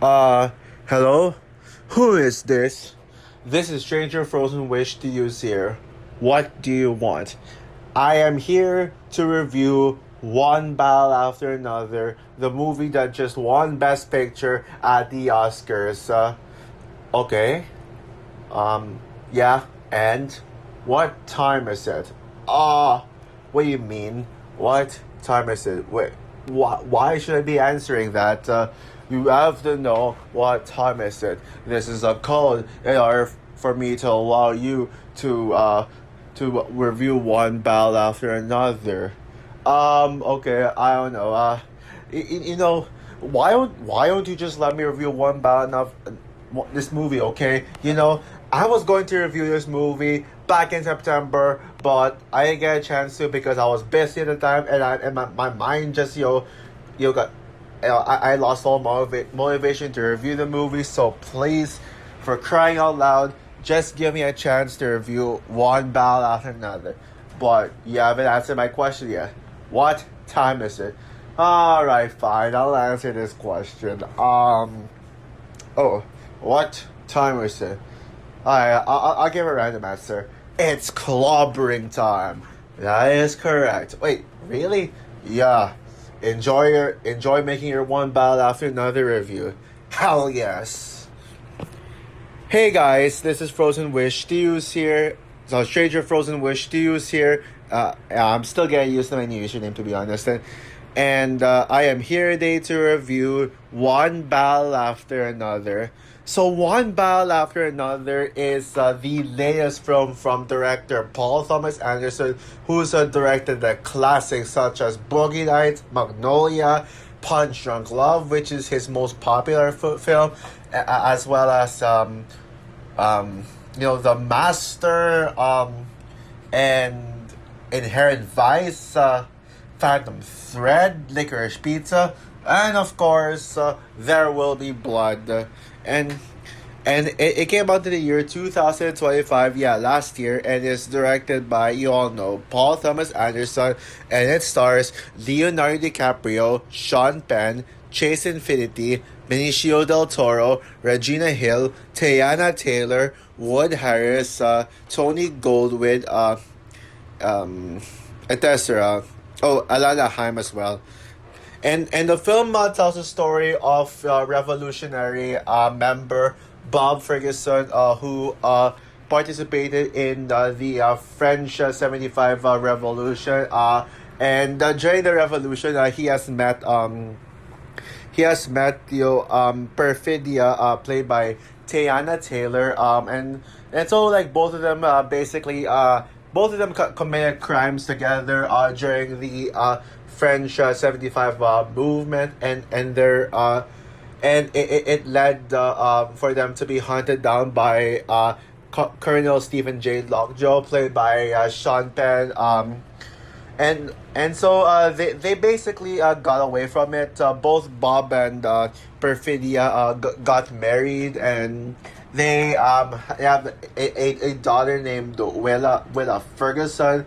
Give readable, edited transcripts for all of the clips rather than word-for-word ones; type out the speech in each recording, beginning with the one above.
Uh, Hello? Who is this? This is Stranger Frozen Wish to use here. What do you want? I am here to review one battle after another, the movie that just won Best Picture at the Oscars. Okay. Um, yeah, and what time is it? What do you mean? What time is it? Wait, why should I be answering that? You have to know what time is it. This is a code in order for me to allow you to review one battle after another. Okay, I don't know. You know, why don't you just let me review one battle of this movie? Okay, I was going to review this movie back in September, but I didn't get a chance to because I was busy at the time, and my mind just got I lost all motivation to review the movie. So please, for crying out loud, just give me a chance to review one battle after another. But you haven't answered my question yet. What time is it? Alright, fine. I'll answer this question. Oh, what time is it? I'll give a random answer. It's clobbering time. That is correct. Wait, really? Yeah. Enjoy making your one battle after another review. Hell yes. Hey guys, this is Frozen Wish Stews here. So Stranger Frozen Wish Stews here. I'm still getting used to my new username, to be honest. And I am here today to review one battle after another. So one battle after another is the latest film from director Paul Thomas Anderson, who's directed the classics such as Boogie Nights, Magnolia, Punch Drunk Love, which is his most popular film, as well as The Master, and Inherent Vice, Phantom Thread, Licorice Pizza, and of course, There Will Be Blood. And it came out in the year 2025, yeah, last year, and is directed by, you all know, Paul Thomas Anderson, and it stars Leonardo DiCaprio, Sean Penn, Chase Infinity, Benicio del Toro, Regina Hill, Teyana Taylor, Wood Harris, Tony Goldwyn, etc. Oh, Alana Haim as well. And the film tells the story of revolutionary member Bob Ferguson, who participated in the French 75 Revolution. And During the revolution, he has met Perfidia, played by Teyana Taylor. And so like both of them basically both of them committed crimes together during the French 75 movement, and their and it led for them to be hunted down by Colonel Stephen J. Lockjaw, played by Sean Penn. And so they basically got away from it. Both Bob and Perfidia got married, and they have a daughter named Willa Ferguson.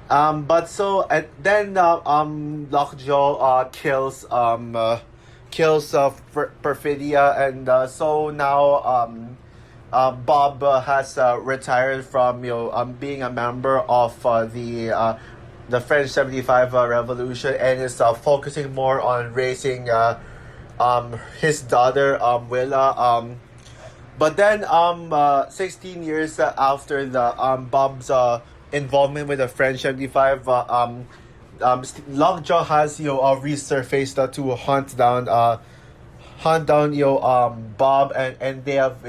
But so and then Lockjaw kills Perfidia, and so now Bob has retired from being a member of the French 75 Revolution, and is focusing more on raising his daughter Willa. But then 16 years after the Bob's involvement with the French 75, Lockjaw has resurfaced to hunt down Bob, and they have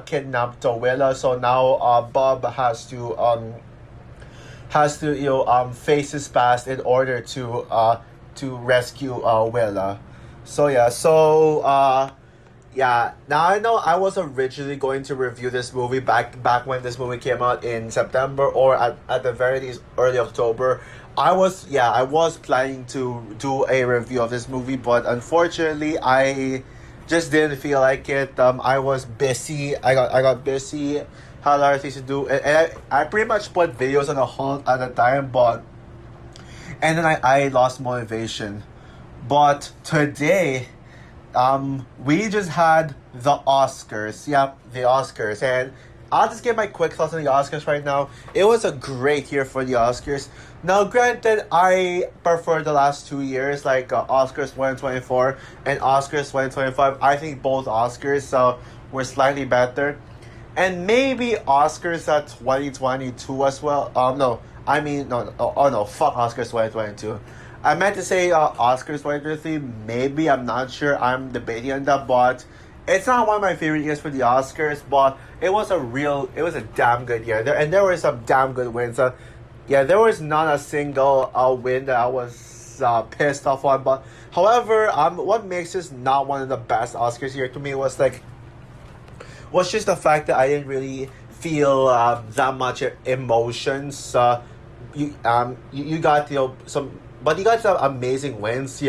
kidnapped Willa. So now Bob has to face his past in order to rescue Willa. Yeah, now I know I was originally going to review this movie back when this movie came out in September, or at the very least early October. I was planning to do a review of this movie, but unfortunately I just didn't feel like it. I was busy. I got busy, had a lot of things to do, and I pretty much put videos on a hold at the time, and then I lost motivation. But today we just had the Oscars. Yep, the Oscars. And I'll just give my quick thoughts on the Oscars right now. It was a great year for the Oscars. Now, granted, I prefer the last 2 years, like Oscars 2024 and Oscars 2025. I think both Oscars were slightly better. And maybe Oscars at 2022 as well. No, I mean, no, oh no, fuck Oscars 2022. I meant to say Oscars 2023. Maybe, I'm not sure. I'm debating on that, but it's not one of my favorite years for the Oscars, but it was a damn good year. There were some damn good wins. Yeah, there was not a single win that I was pissed off on. But however, what makes this not one of the best Oscars year to me was just the fact that I didn't really feel that much emotions. You got but you got some amazing wins.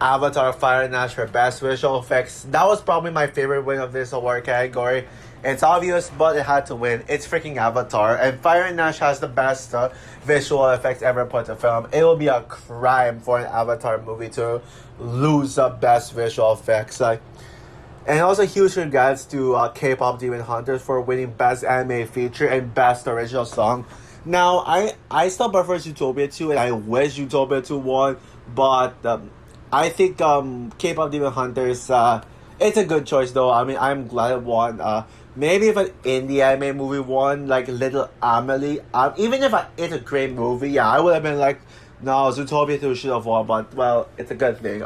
Avatar: Fire and Ash for best visual effects. That was probably my favorite win of this award category. It's obvious, but it had to win. It's freaking Avatar, and Fire and Ash has the best visual effects ever put to film. It will be a crime for an Avatar movie to lose the best visual effects. And also huge congrats to K-pop Demon Hunters for winning Best Anime Feature and Best Original Song. Now, I still prefer Zootopia 2, and I wish Zootopia 2 won, but I think K-pop Demon Hunters, it's a good choice though. I mean, I'm glad it won. Maybe if an indie anime movie won, like Little Amelie, even if it's a great movie, yeah, I would have been like, no, Zootopia 2 should have won, but, well, it's a good thing.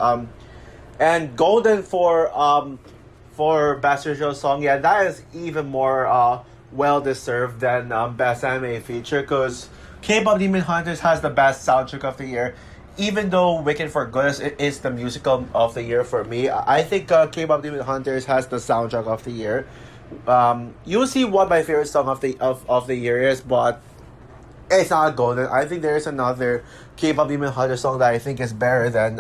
And Golden for Best Original Song, yeah, that is even more well-deserved than Best Anime Feature, because K-pop Demon Hunters has the best soundtrack of the year. Even though Wicked for Goodness is the musical of the year for me, I think K-pop Demon Hunters has the soundtrack of the year. You'll see what my favorite song of the year is, but it's not Golden. I think there is another K-pop Demon Hunters song that I think is better than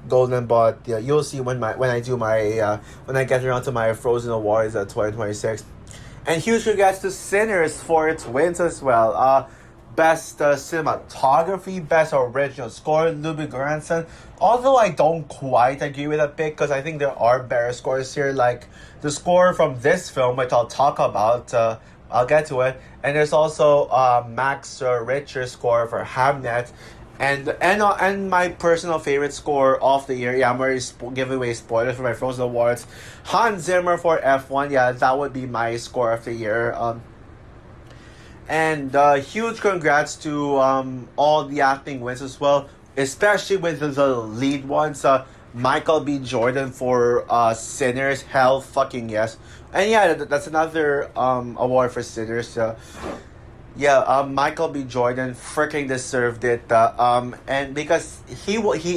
Golden, but yeah, you'll see when I get around to my Frozen Awards at 2026. And huge congrats to Sinners for its wins as well. Best cinematography, best original score, Ludwig Göransson. Although I don't quite agree with that pick, because I think there are better scores here, like the score from this film, which I'll talk about. I'll get to it. And there's also Max Richter's score for Hamnet. And my personal favorite score of the year, yeah, I'm already giving away spoilers for my Frozen Awards. Hans Zimmer for F1, yeah, that would be my score of the year. And huge congrats to all the acting wins as well, especially with the lead ones. Michael B. Jordan for Sinners, hell fucking yes. And yeah, that's another award for Sinners. Michael B. Jordan freaking deserved it. And because he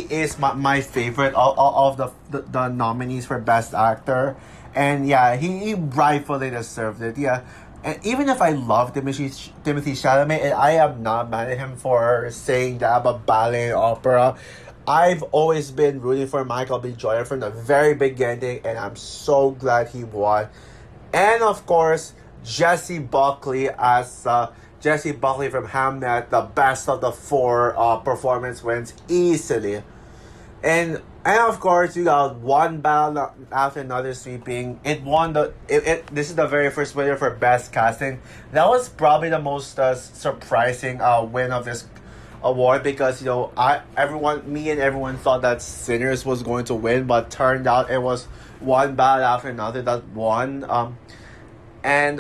is my favorite of the nominees for Best Actor. And yeah, he rightfully deserved it. Yeah. And even if I love Timothy Chalamet, and I am not mad at him for saying that about ballet and opera, I've always been rooting for Michael B. Jordan from the very beginning, and I'm so glad he won. And of course, Jessie Buckley from Hamnet, the best of the four performance wins easily. And of course, you got one battle after another sweeping. It won this is the very first winner for best casting. That was probably the most surprising win of this award, because everyone thought that Sinners was going to win, but turned out it was one battle after another that won. And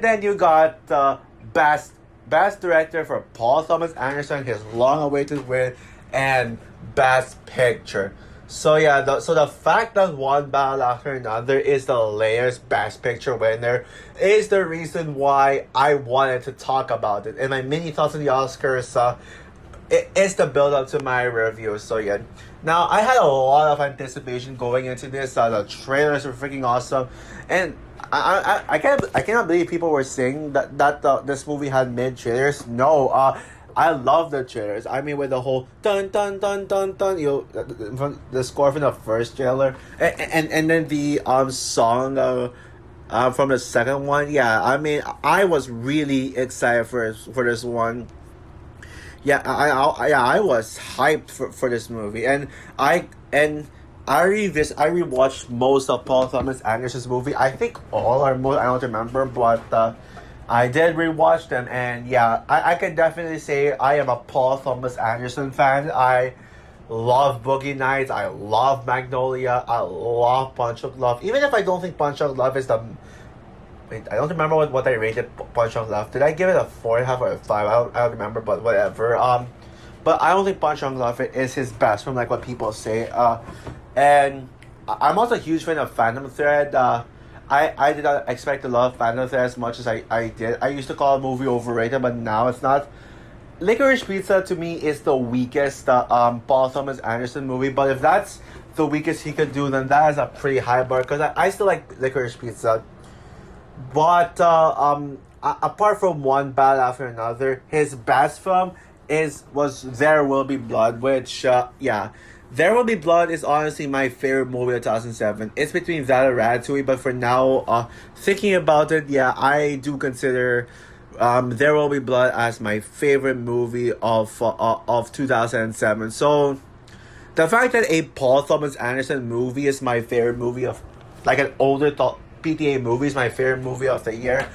then you got best director for Paul Thomas Anderson, his long-awaited win, and best picture. So yeah, the fact that one battle after another is the layers best picture winner is the reason why I wanted to talk about it. And my mini thoughts on the Oscars, it's the build up to my review. So yeah, now I had a lot of anticipation going into this. The trailers were freaking awesome, and I cannot believe people were saying that this movie had mid trailers. No, I love the trailers. I mean, with the whole dun dun dun dun dun, from the score from the first trailer, and then the song from the second one. Yeah, I mean, I was really excited for this one. Yeah, I was hyped for this movie, and I rewatched most of Paul Thomas Anderson's movie. I think all or most, I don't remember, but I did rewatch them, and yeah, I can definitely say I am a Paul Thomas Anderson fan. I love Boogie Nights. I love Magnolia. I love Punch Drunk Love. Even if I don't think Punch Drunk Love is the wait, I don't remember what I rated Punch Drunk Love. Did I give it a 4.5 or a 5? I don't remember, but whatever. But I don't think Punch Drunk Love is his best from like what people say. And I'm also a huge fan of Phantom Thread. I did not expect to love Phantom Thread as much as I did. I used to call a movie overrated, but now it's not. Licorice Pizza to me is the weakest Paul Thomas Anderson movie. But if that's the weakest he could do, then that is a pretty high bar. Because I still like Licorice Pizza. But apart from One Bad After Another, his best film was There Will Be Blood, which yeah, There Will Be Blood is honestly my favorite movie of 2007. It's between that and Ratatouille, but for now, thinking about it, yeah, I do consider There Will Be Blood as my favorite movie of 2007. So the fact that a Paul Thomas Anderson movie is my favorite movie of like an older PTA movie is my favorite movie of the year,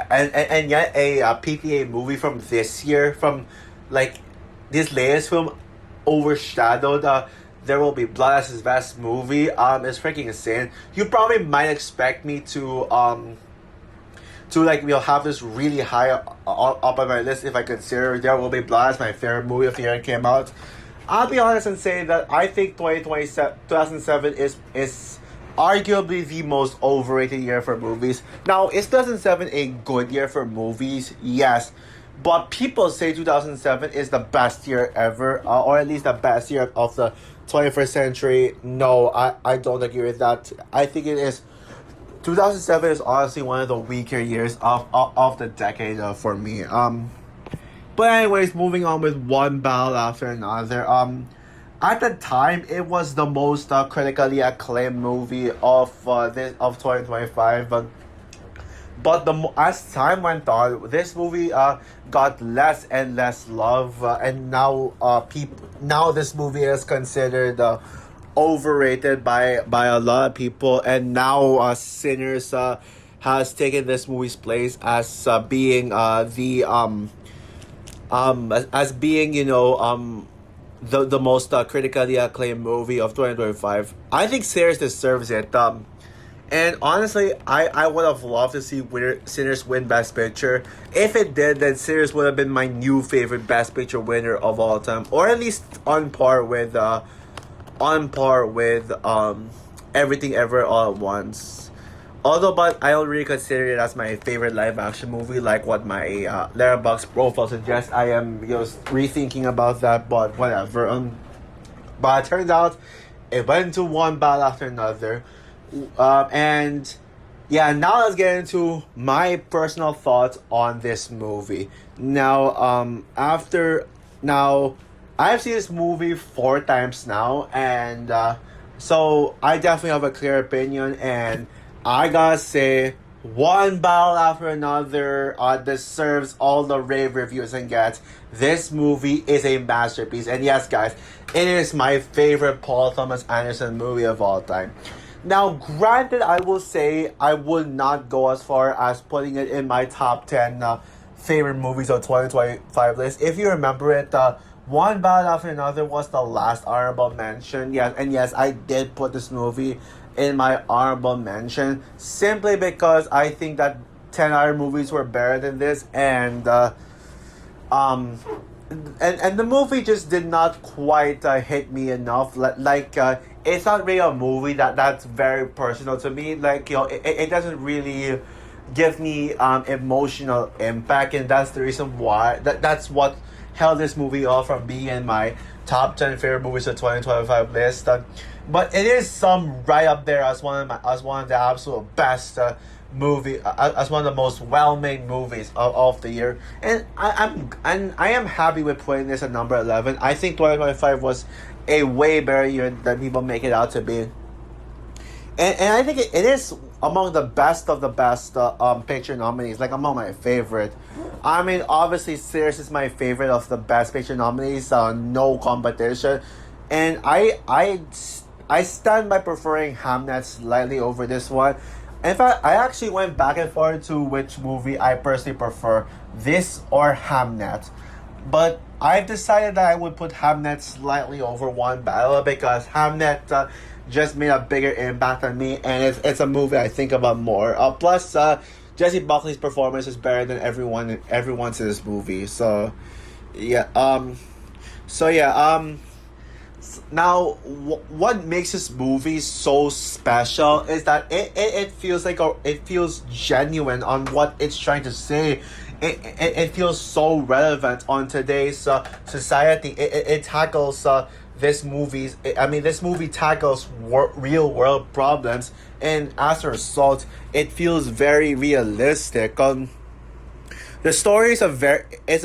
and yet a PTA movie from this year, from like this latest film, overshadowed There Will Be Blood as his best movie. It's freaking insane. You probably might expect me to like have this really high up on my list if I consider There Will Be Blood as my favorite movie of the year it came out. I'll be honest and say that I think 2007 is arguably the most overrated year for movies. Now, is 2007 a good year for movies? Yes. But people say 2007 is the best year ever, or at least the best year of the 21st century. No, I don't agree with that. I think it is. 2007 is honestly one of the weaker years of the decade for me. But anyways, moving on with One Battle After Another. At the time, it was the most critically acclaimed movie of 2025. But as time went on, this movie got less and less love, and now this movie is considered overrated by a lot of people, and now Sinners has taken this movie's place as being as being the most critically acclaimed movie of 2025. I think Sinners deserves it. And honestly, I would have loved to see Sinners win Best Picture. If it did, then Sinners would have been my new favorite Best Picture winner of all time, or at least on par with Everything Ever All at Once. Although, but I don't really consider it as my favorite live action movie, like what my Letterboxd profile suggests. I am rethinking about that, but whatever. But it turns out it went into One Battle After Another. And yeah, now let's get into my personal thoughts on this movie. Now, I've seen this movie 4 times now, and so I definitely have a clear opinion, and I gotta say, One Battle After Another deserves all the rave reviews and gets. This movie is a masterpiece, and yes, guys, it is my favorite Paul Thomas Anderson movie of all time. Now, granted, I will say I would not go as far as putting it in my top 10 favorite movies of 2025 list. If you remember it, One Battle After Another was the last honorable mention. Yes, and yes, I did put this movie in my honorable mention simply because I think that 10 other movies were better than this, and the movie just did not quite hit me enough. It's not really a movie that's very personal to me. It doesn't really give me emotional impact, and that's the reason why that's what held this movie off from being in my top 10 favorite movies of 2025 list. But it is some right up there as one of the absolute best as one of the most well-made movies of the year. And I am happy with putting this at number 11. I think 2025 was a way better year than people make it out to be. And I think it is among the best of the best picture nominees, like among my favorite. I mean, obviously, Sinners is my favorite of the best picture nominees, no competition. And I stand by preferring Hamnet slightly over this one. In fact, I actually went back and forth to which movie I personally prefer, this or Hamnet. But I've decided that I would put Hamnet slightly over One Battle because Hamnet just made a bigger impact on me, and it's a movie I think about more. Plus, Jesse Buckley's performance is better than everyone's in this movie. So, yeah. So yeah. Now, what makes this movie so special is that it feels like it feels genuine on what it's trying to say. It feels so relevant on today's society. It tackles this movie tackles real world problems, and as a result, it feels very realistic. The story is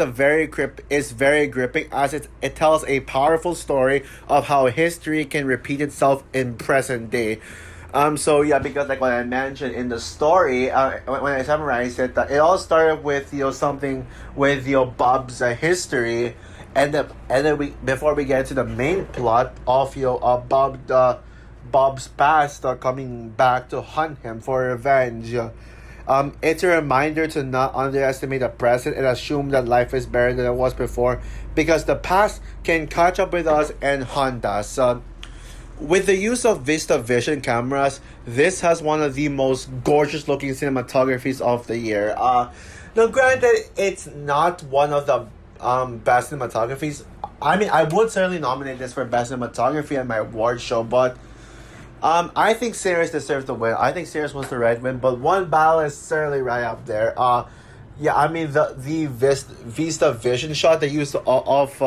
very gripping as it tells a powerful story of how history can repeat itself in present day. So yeah, because like what I mentioned in the story, when I summarize it, it all started with something with Bob's history, and then we before we get to the main plot of Bob's past coming back to hunt him for revenge. It's a reminder to not underestimate the present and assume that life is better than it was before, because the past can catch up with us and haunt us. With the use of VistaVision cameras, this has one of the most gorgeous looking cinematographies of the year. Now, granted, it's not one of the best cinematographies. I mean, I would certainly nominate this for best cinematography at my award show, but I think Sinners deserves the win. I think Sinners was the right win, but One Battle is certainly right up there. Yeah, I mean the VistaVision shot they used of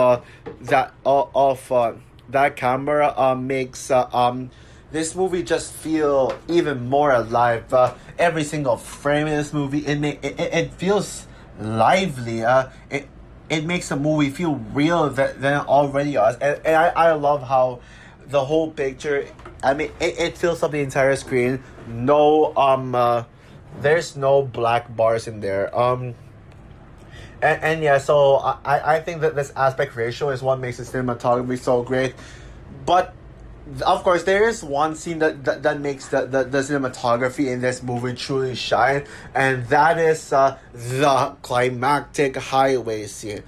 that camera makes this movie just feel even more alive. Every single frame in this movie, it feels lively. It makes the movie feel real than it already is, and I love how the whole picture. I mean, it fills up the entire screen. No, there's no black bars in there. And yeah, so I think that this aspect ratio is what makes the cinematography so great. But of course, there is one scene that makes the cinematography in this movie truly shine, and that is the climactic highway scene.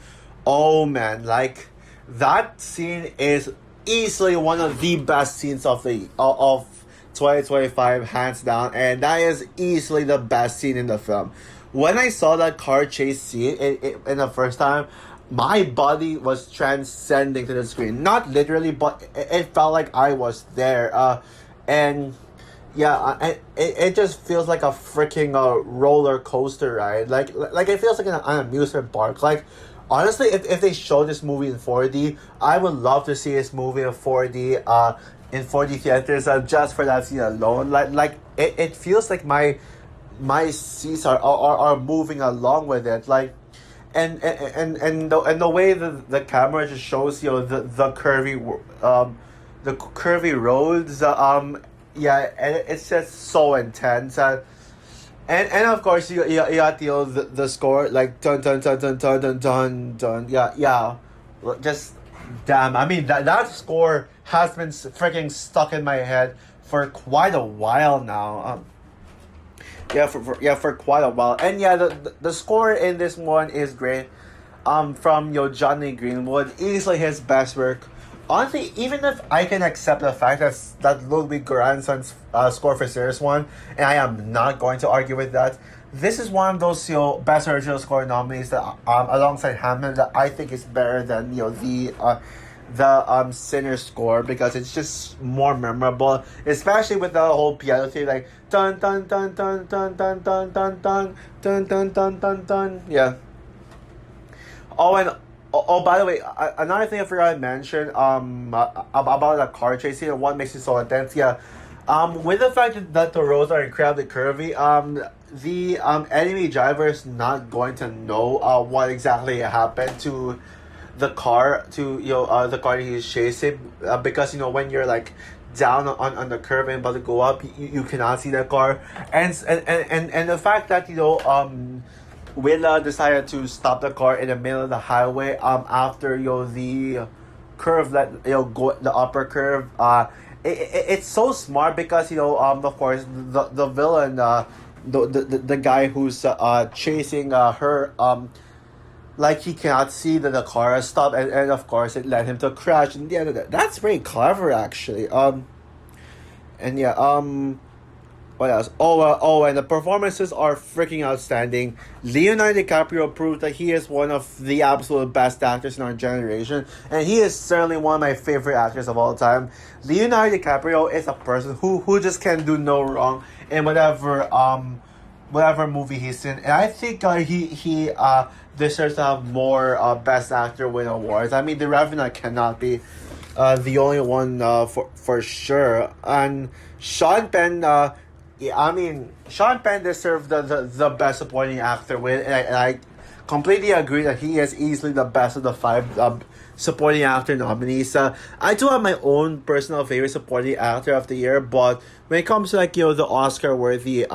Oh man, like that scene is easily one of the best scenes of 2025, hands down, and that is easily the best scene in the film. When I saw that car chase scene in the first time, my body was transcending to the screen. Not literally, but it felt like I was there. And yeah, it just feels like a freaking roller coaster ride. Like it feels like an amusement park. Like, honestly, if they show this movie in 4D, I would love to see this movie in 4D. In 4D theaters, just for that scene alone. Like it feels like my seats are moving along with it. Like, and the way the camera just shows the curvy roads. Yeah, and it's just so intense. And of course you got the score, like dun dun dun dun dun dun dun dun. Yeah, just damn. I mean that score has been freaking stuck in my head for quite a while now. For quite a while. And yeah, the score in this one is great. From Johnny Greenwood, easily his best work. Honestly, even if I can accept the fact that Ludwig Göransson's score for Series 1, and I am not going to argue with that, this is one of those best original score nominees that alongside Hamilton that I think is better than the Sinner score, because it's just more memorable, especially with the whole piano thing, like dun dun dun dun dun dun dun dun dun dun dun dun dun dun. Yeah. By the way, another thing I forgot to mention about the car chasing and what makes it so intense. Yeah, with the fact that the roads are incredibly curvy, the enemy driver is not going to know what exactly happened to the car, the car he's chasing, because when you're like down on the curve and about to go up, you cannot see the car, and the fact that Willa decided to stop the car in the middle of the highway after the curve, that go the upper curve, it's so smart because of course the villain, the guy who's chasing her, like he cannot see that the car has stopped, and of course it led him to crash. And yeah, that's very clever actually. And yeah, what else? And the performances are freaking outstanding. Leonardo DiCaprio proved that he is one of the absolute best actors in our generation, and he is certainly one of my favorite actors of all time. Leonardo DiCaprio is a person who just can do no wrong in whatever movie he's in, and I think he deserves to have more Best Actor win awards. I mean, The Revenant cannot be the only one for sure. And Sean Penn, yeah, I mean, Sean Penn deserved the Best Supporting Actor win, and I completely agree that he is easily the best of the five supporting actor nominees. I do have my own personal favorite supporting actor of the year, but when it comes to the Oscar worthy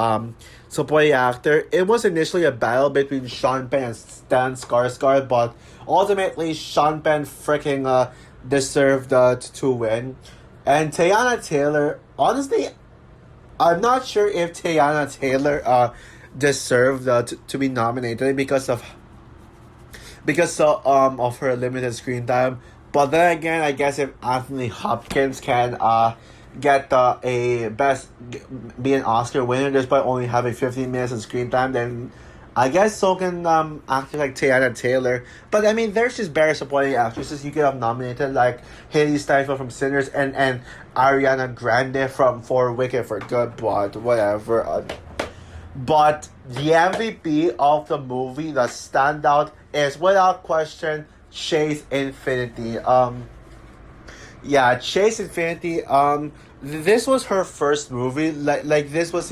supporting actor, it was initially a battle between Sean Penn and Stan Skarsgård, but ultimately Sean Penn freaking deserved to win. And Teyana Taylor, honestly, I'm not sure if Teyana Taylor deserved to be nominated because of her limited screen time. But then again, I guess if Anthony Hopkins can be an Oscar winner despite only having 15 minutes of screen time, then I guess so can actors like Teyana Taylor. But I mean, there's just better supporting actresses you could have nominated, like Haley Steinfeld from Sinners and Ariana Grande for Wicked for Good, but whatever. But the MVP of the movie, the standout, is without question Chase Infinity. Chase Infinity. This was her first movie. Like this was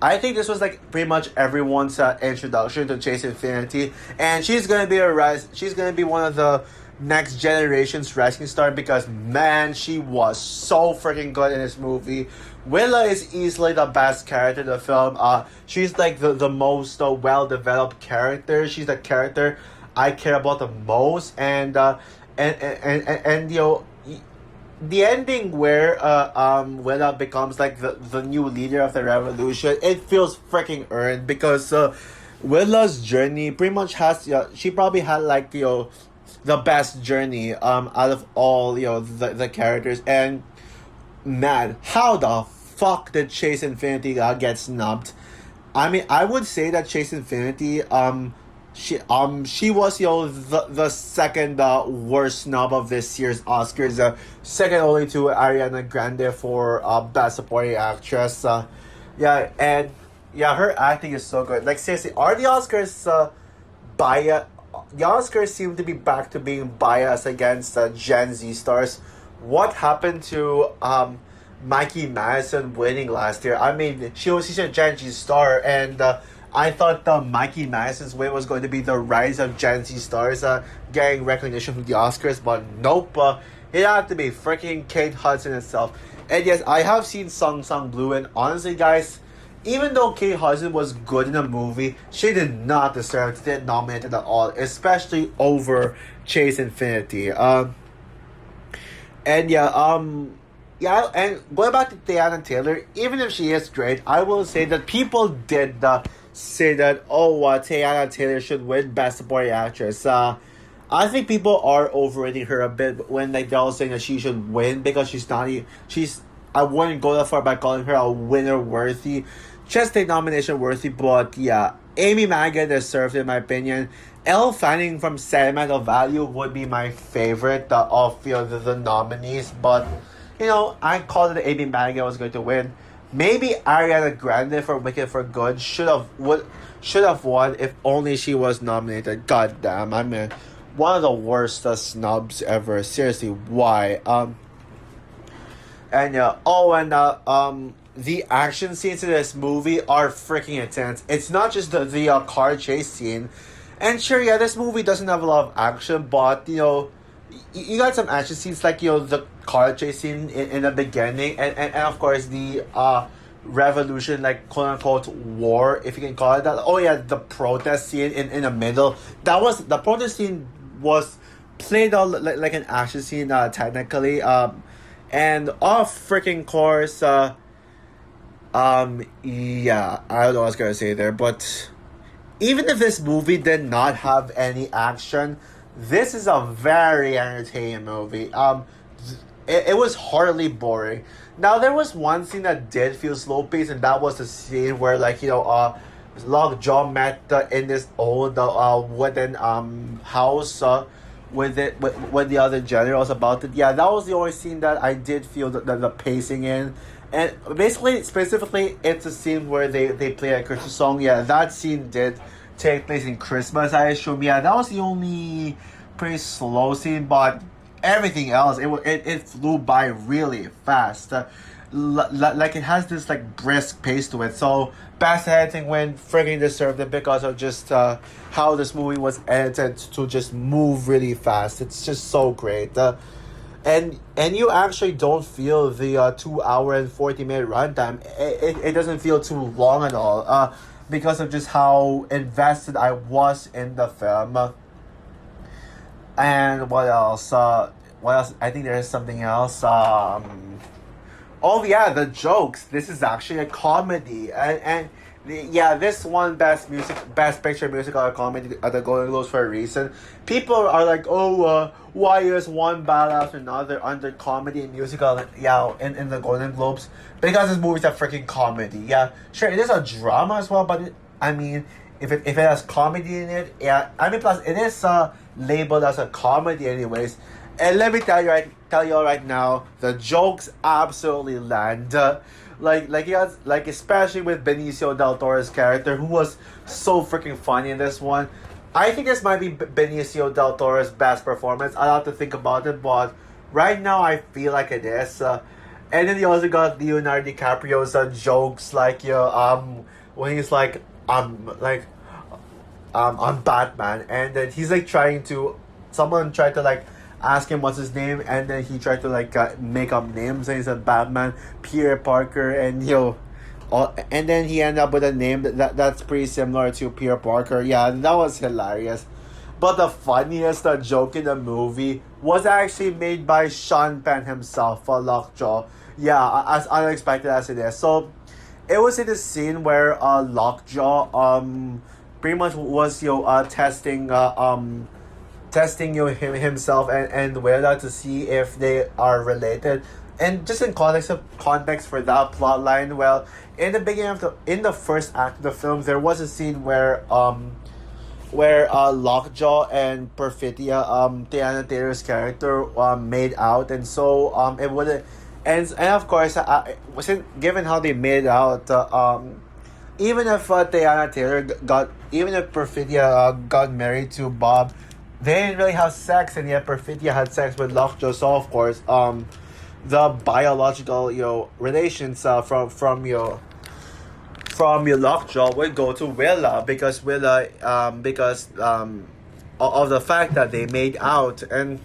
I think this was like pretty much everyone's introduction to Chase Infinity, and she's gonna be She's gonna be one of the next generation's rising star because man, she was so freaking good in this movie. Willa is easily the best character in the film. She's like the most well-developed character. She's the character I care about the most, and the ending where Willa becomes like the new leader of the revolution, it feels freaking earned because Willa's journey pretty much she probably had like the best journey out of all the characters. And man, how the fuck did Chase Infinity get snubbed? I mean, I would say that Chase Infinity she was the second worst snub of this year's Oscars, second only to Ariana Grande for Best Supporting Actress. Her acting is so good. Like seriously, are the Oscars biased? The Oscars seem to be back to being biased against Gen Z stars. What happened to Mikey Madison winning last year? I mean, she's a Gen Z star, and I thought Mikey Madison's win was going to be the rise of Gen Z stars getting recognition from the Oscars, but nope. It had to be freaking Kate Hudson itself. And yes, I have seen Song Song Blue, and honestly, guys, even though Kate Hudson was good in the movie, she did not deserve to get nominated at all, especially over Chase Infinity. And going back to Teyana Taylor, even if she is great, I will say that people did say that Teyana Taylor should win Best Supporting Actress. I think people are overrating her a bit when they're all saying that she should win because I wouldn't go that far by calling her a winner worthy, just a nomination worthy. But yeah, Amy Madigan deserved, in my opinion. Elle Fanning from Sentimental Value would be my favorite of the nominees, but I called it Amy Madigan was going to win. Maybe Ariana Grande for Wicked for Good should have won if only she was nominated. God damn, I mean, one of the worst snubs ever. Seriously, why? The action scenes in this movie are freaking intense. It's not just the car chase scene. And sure, yeah, this movie doesn't have a lot of action, but you got some action scenes like the car chase scene in the beginning, and of course the revolution, like quote unquote war, if you can call it that. Oh yeah, the protest scene in the middle. The protest scene was played out like an action scene technically. And of freaking course, yeah, I don't know what I was gonna say there, but even if this movie did not have any action, this is a very entertaining movie. It was hardly boring. Now there was one scene that did feel slow paced, and that was the scene where Lockjaw met in this old wooden house with the other generals about it. Yeah, that was the only scene that I did feel the pacing in. And basically, specifically, it's a scene where they play a Christmas song. Yeah, that scene did take place in Christmas, I assume. Yeah, that was the only pretty slow scene, but everything else, it flew by really fast. Like it has this like brisk pace to it. So Best Editing win friggin' deserved it because of just how this movie was edited to just move really fast. It's just so great. And you actually don't feel the 2 hour and 40 minute runtime. It doesn't feel too long at all. Because of just how invested I was in the film. And what else? What else? I think there is something else. Oh yeah, the jokes. This is actually a comedy, yeah, this won best picture musical or comedy at the Golden Globes for a reason. People are like, oh, why is one bad after another under comedy and musical? Yeah, in the Golden Globes, because this movie's a freaking comedy. Yeah, sure, it is a drama as well, but I mean, if it has comedy in it, yeah, I mean, plus it is labeled as a comedy anyways. And let me tell you all right now, the jokes absolutely land. Like especially with Benicio del Toro's character, who was so freaking funny in this one. I think this might be Benicio del Toro's best performance. I'll have to think about it, but right now I feel like it is. And then you also got Leonardo DiCaprio's jokes, like when he's like I'm Batman, and then he's like someone tried to like ask him what's his name, and then he tried to like make up names, and he said Batman, Peter Parker, and and then he ended up with a name that's pretty similar to Peter Parker. Yeah, that was hilarious. But the funniest joke in the movie was actually made by Sean Penn himself, Lockjaw. Yeah, as unexpected as it is. So it was in the scene where Lockjaw pretty much was testing himself and Willa to see if they are related. And just in context for that plot line, well, in the first act of the film, there was a scene where Lockjaw and Perfidia, Tiana Taylor's character, made out, and so it would, and of course, given how they made out, even if Tiana Taylor even if Perfidia got married to Bob, they didn't really have sex, and yet Perfidia had sex with Lockjaw. So of course, the biological relations from your Lockjaw would go to Willa because of the fact that they made out. And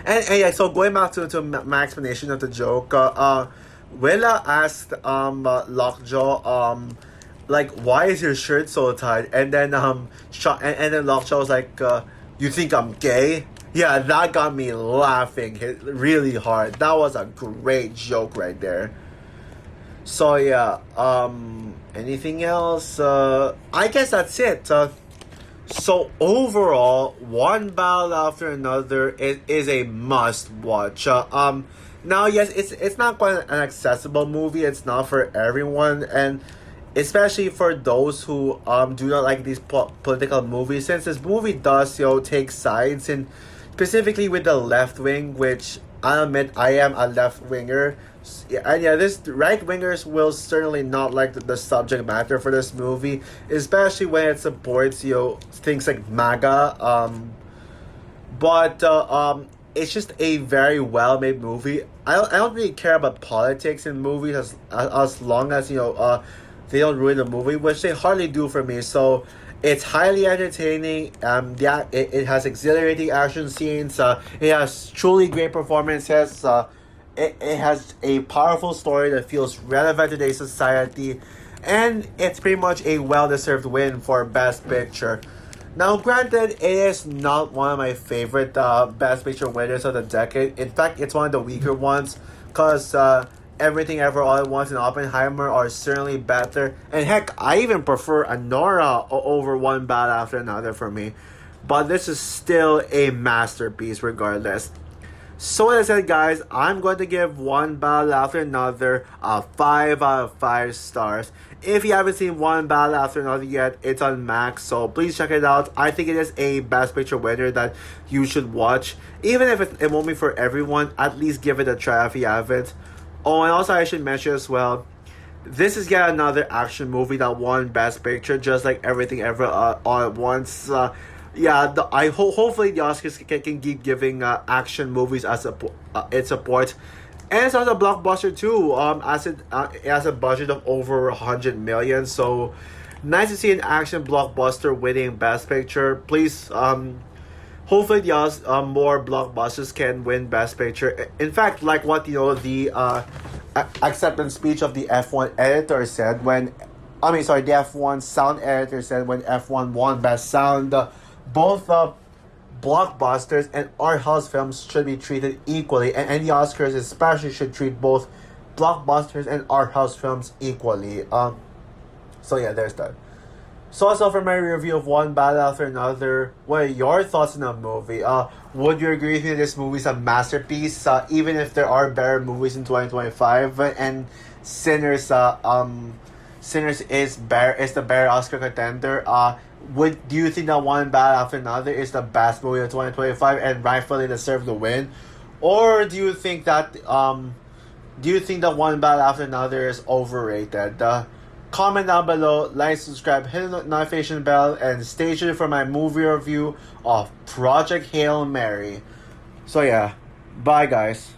yeah, so going back to my explanation of the joke, Willa asked Lockjaw like, why is your shirt so tight? And then and then Lockjaw was like, you think I'm gay? Yeah, that got me laughing really hard. That was a great joke right there. So yeah, anything else? I guess that's it. So overall, one battle after another is a must watch. Now yes, it's not quite an accessible movie. It's not for everyone, and especially for those who do not like these political movies, since this movie does take sides, and specifically with the left wing, which I'll admit I am a left winger. And yeah, this right wingers will certainly not like the subject matter for this movie, especially when it supports things like MAGA. But it's just a very well made movie. I don't really care about politics in movies as long as they don't ruin the movie, which they hardly do for me. So it's highly entertaining. Yeah, it has exhilarating action scenes. It has truly great performances. It has a powerful story that feels relevant to today's society, and it's pretty much a well-deserved win for Best Picture. Now, granted, it is not one of my favorite Best Picture winners of the decade. In fact, it's one of the weaker ones because Everything Ever All at Once and Oppenheimer are certainly better. And heck, I even prefer Anora over One Bad After Another for me. But this is still a masterpiece regardless. So as I said, guys, I'm going to give One Battle After Another a 5 out of 5 stars. If you haven't seen One Battle After Another yet, it's on Max, so please check it out. I think it is a Best Picture winner that you should watch. Even if it won't be for everyone, at least give it a try if you haven't. Oh, and also I should mention as well, this is yet another action movie that won Best Picture, just like Everything Ever All at Once. Hopefully the Oscars can keep giving action movies as its support, and it's also a blockbuster too. It has a budget of over 100 million, so nice to see an action blockbuster winning Best Picture. Please, hopefully the more blockbusters can win Best Picture. In fact, like what the acceptance speech of the F1 editor said when, the F1 sound editor said when F1 won Best Sound. Both blockbusters and art house films should be treated equally, and the Oscars especially should treat both blockbusters and art house films equally. So yeah, there's that. So that's all for my review of One Battle After Another. What are your thoughts on the movie? Would you agree with me this movie is a masterpiece? Even if there are better movies in 2025, and Sinners is the better Oscar contender. Do you think that One Battle After Another is the best movie of 2025 and rightfully deserve the win, or do you think that One Battle After Another is overrated? Comment down below, like, subscribe, hit the notification bell, and stay tuned for my movie review of Project Hail Mary. So yeah, bye guys.